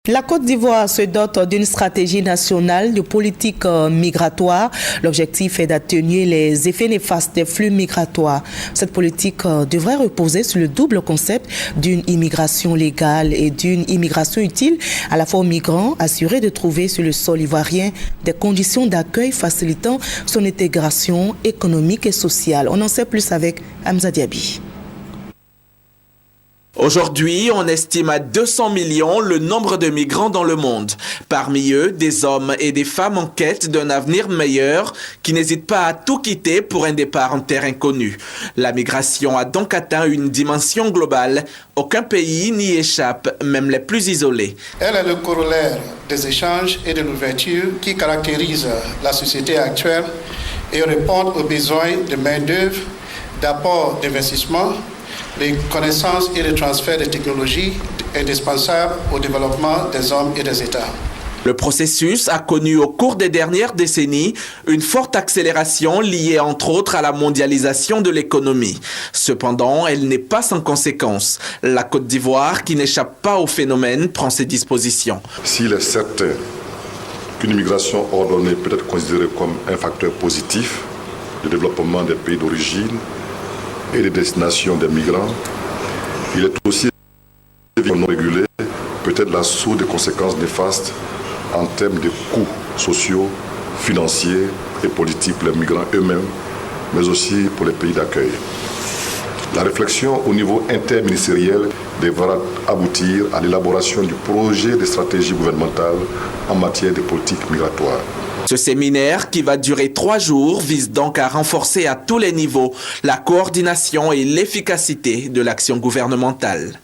La Côte d'Ivoire se dote d'une stratégie nationale de politique migratoire. L'objectif est d'atténuer les effets néfastes des flux migratoires. Cette politique devrait reposer sur le double concept d'une immigration légale et d'une immigration utile, à la fois aux migrants, assurés de trouver sur le sol ivoirien des conditions d'accueil facilitant son intégration économique et sociale. On en sait plus avec Hamza Diaby. Aujourd'hui, on estime à 200 millions le nombre de migrants dans le monde. Parmi eux, des hommes et des femmes en quête d'un avenir meilleur qui n'hésitent pas à tout quitter pour un départ en terre inconnue. La migration a donc atteint une dimension globale. Aucun pays n'y échappe, même les plus isolés. Elle est le corollaire des échanges et de l'ouverture qui caractérisent la société actuelle et répond aux besoins de main-d'œuvre, d'apport d'investissement, les connaissances et le transfert de technologies indispensables au développement des hommes et des États. Le processus a connu au cours des dernières décennies une forte accélération liée entre autres à la mondialisation de l'économie. Cependant, elle n'est pas sans conséquences. La Côte d'Ivoire, qui n'échappe pas au phénomène, prend ses dispositions. S'il est certain qu'une immigration ordonnée peut être considérée comme un facteur positif de développement des pays d'origine et des destinations des migrants, il est aussi non régulé, peut-être la source de conséquences néfastes en termes de coûts sociaux, financiers et politiques pour les migrants eux-mêmes, mais aussi pour les pays d'accueil. La réflexion au niveau interministériel devra aboutir à l'élaboration du projet de stratégie gouvernementale en matière de politique migratoire. Ce séminaire, qui va durer 3 jours, vise donc à renforcer à tous les niveaux la coordination et l'efficacité de l'action gouvernementale.